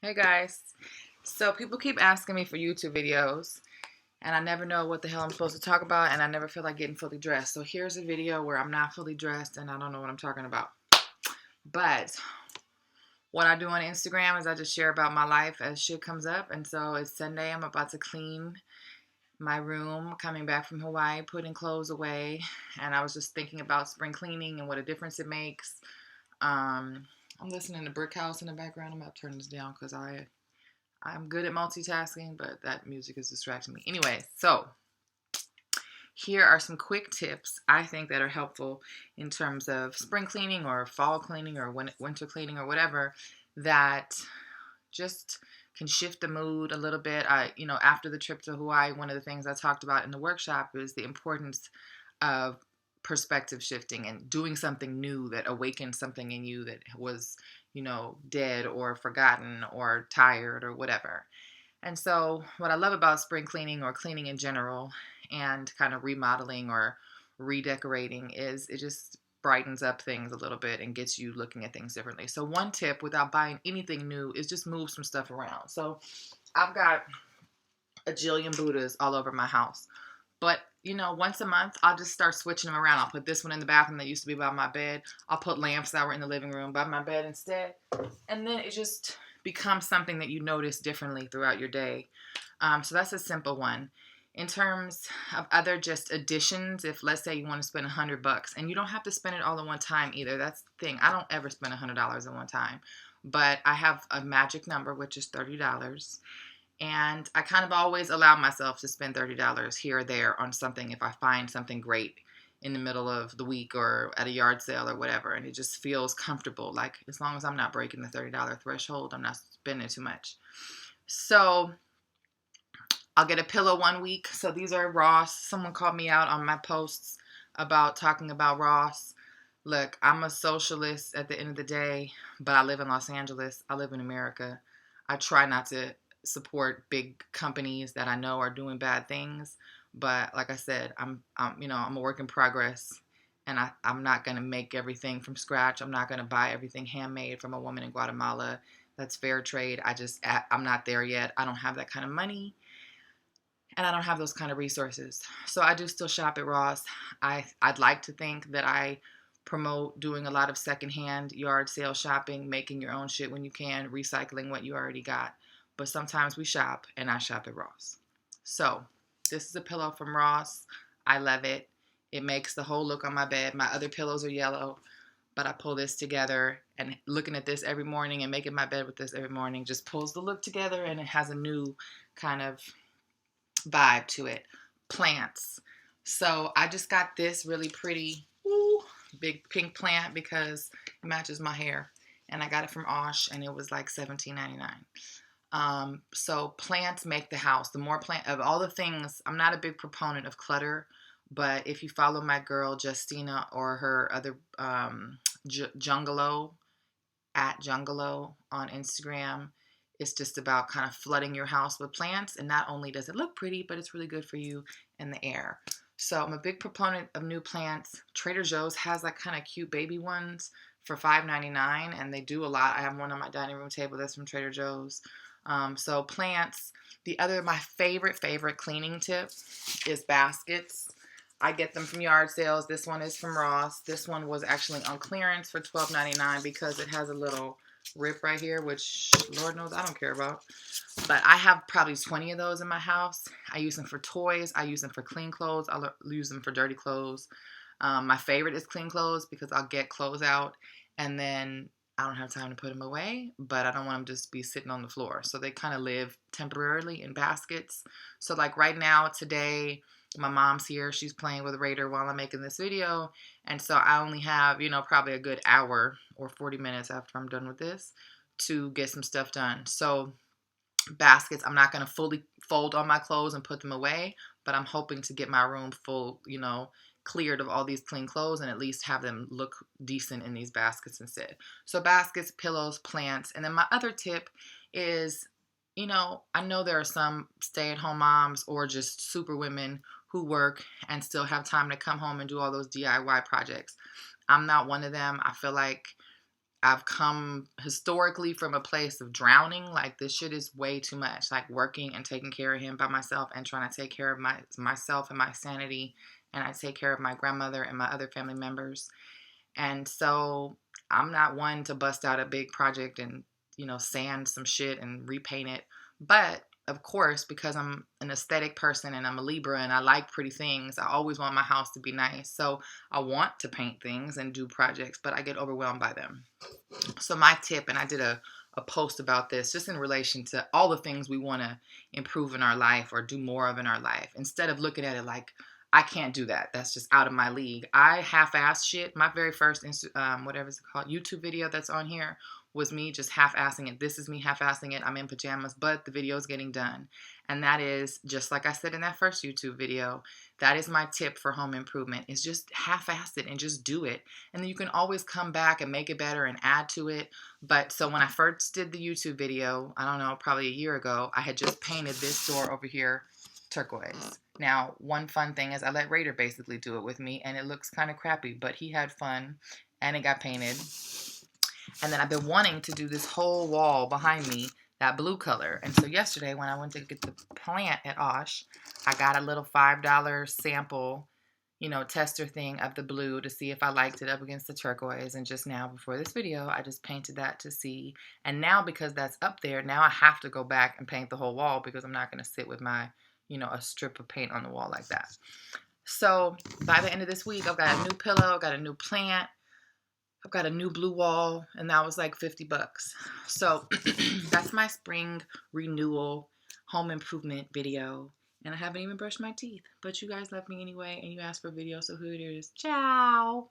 Hey guys. So people keep asking me for YouTube videos and I never know what the hell I'm supposed to talk about and I never feel like getting fully dressed. So here's a video where I'm not fully dressed and I don't know what I'm talking about. But what I do on Instagram is I just share about my life as shit comes up. And so it's Sunday. I'm about to clean my room, coming back from Hawaii, putting clothes away. And I was just thinking about spring cleaning and what a difference it makes. I'm listening to Brick House in the background. I'm about to turn this down because I'm good at multitasking, but that music is distracting me. Anyway, so here are some quick tips I think that are helpful in terms of spring cleaning or fall cleaning or winter cleaning or whatever that just can shift the mood a little bit. After the trip to Hawaii, one of the things I talked about in the workshop is the importance of perspective shifting and doing something new that awakens something in you that was, dead or forgotten or tired or whatever. And so, what I love about spring cleaning or cleaning in general and kind of remodeling or redecorating is it just brightens up things a little bit and gets you looking at things differently. So, one tip without buying anything new is just move some stuff around. So, I've got a jillion Buddhas all over my house. But, once a month, I'll just start switching them around. I'll put this one in the bathroom that used to be by my bed. I'll put lamps that were in the living room by my bed instead. And then it just becomes something that you notice differently throughout your day. So that's a simple one. In terms of other just additions, if let's say you want to spend $100, and you don't have to spend it all at one time either. That's the thing. I don't ever spend $100 at one time. But I have a magic number, which is $30. And I kind of always allow myself to spend $30 here or there on something if I find something great in the middle of the week or at a yard sale or whatever. And it just feels comfortable. Like, as long as I'm not breaking the $30 threshold, I'm not spending too much. So I'll get a pillow one week. So these are Ross. Someone called me out on my posts about talking about Ross. Look, I'm a socialist at the end of the day, but I live in Los Angeles. I live in America. I try not to support big companies that I know are doing bad things. But like I said, I'm a work in progress, and I'm not gonna make everything from scratch. I'm not gonna buy everything handmade from a woman in Guatemala that's fair trade. I'm not there yet. I don't have that kind of money, and I don't have those kind of resources. So I do still shop at Ross. I'd like to think that I promote doing a lot of secondhand yard sale shopping, making your own shit when you can, recycling what you already got. But sometimes we shop, and I shop at Ross. So this is a pillow from Ross. I love it. It makes the whole look on my bed. My other pillows are yellow, but I pull this together, and looking at this every morning and making my bed with this every morning just pulls the look together, and it has a new kind of vibe to it. Plants. So I just got this really pretty big pink plant because it matches my hair. And I got it from Osh, and it was like $17.99. So plants make the house. The more plant of all the things, I'm not a big proponent of clutter, but if you follow my girl Justina or her other Jungalo at Jungalo on Instagram, it's just about kind of flooding your house with plants, and not only does it look pretty, but it's really good for you in the air. So I'm a big proponent of new plants. Trader Joe's has like kind of cute baby ones for $5.99, and they do a lot. I have one on my dining room table that's from Trader Joe's. So plants. My favorite cleaning tip is baskets. I get them from yard sales. This one is from Ross. This one was actually on clearance for $12.99 because it has a little rip right here, which Lord knows I don't care about. But I have probably 20 of those in my house. I use them for toys. I use them for clean clothes. I use them for dirty clothes. My favorite is clean clothes because I'll get clothes out and then I don't have time to put them away, but I don't want them to just be sitting on the floor. So they kind of live temporarily in baskets. So like right now, today, my mom's here. She's playing with Raider while I'm making this video. And so I only have, probably a good hour or 40 minutes after I'm done with this to get some stuff done. So baskets, I'm not going to fully fold all my clothes and put them away, but I'm hoping to get my room full, cleared of all these clean clothes and at least have them look decent in these baskets instead. So baskets, pillows, plants. And then my other tip is, I know there are some stay-at-home moms or just super women who work and still have time to come home and do all those DIY projects. I'm not one of them. I feel like I've come historically from a place of drowning. Like, this shit is way too much. Like, working and taking care of him by myself and trying to take care of myself and my sanity. And I take care of my grandmother and my other family members. And so I'm not one to bust out a big project and, sand some shit and repaint it. But of course, because I'm an aesthetic person and I'm a Libra and I like pretty things, I always want my house to be nice. So I want to paint things and do projects, but I get overwhelmed by them. So my tip, and I did a post about this just in relation to all the things we want to improve in our life or do more of in our life, instead of looking at it like, I can't do that, that's just out of my league. I half-ass shit. My very first whatever it's called, YouTube video that's on here was me just half-assing it. This is me half-assing it. I'm in pajamas, but the video is getting done. And that is, just like I said in that first YouTube video, that is my tip for home improvement, is just half-ass it and just do it. And then you can always come back and make it better and add to it. But so when I first did the YouTube video, I don't know, probably a year ago, I had just painted this door over here turquoise. Now, one fun thing is I let Raider basically do it with me, and it looks kind of crappy, but he had fun, and it got painted. And then I've been wanting to do this whole wall behind me, that blue color. And so yesterday when I went to get the plant at Osh, I got a little $5 sample, tester thing of the blue to see if I liked it up against the turquoise. And just now before this video, I just painted that to see. And now because that's up there, now I have to go back and paint the whole wall because I'm not going to sit with my, a strip of paint on the wall like that. So by the end of this week, I've got a new pillow, I've got a new plant, I've got a new blue wall, and that was like $50. So that's my spring renewal home improvement video. And I haven't even brushed my teeth, but you guys love me anyway, and you asked for a video, so here it is. Ciao.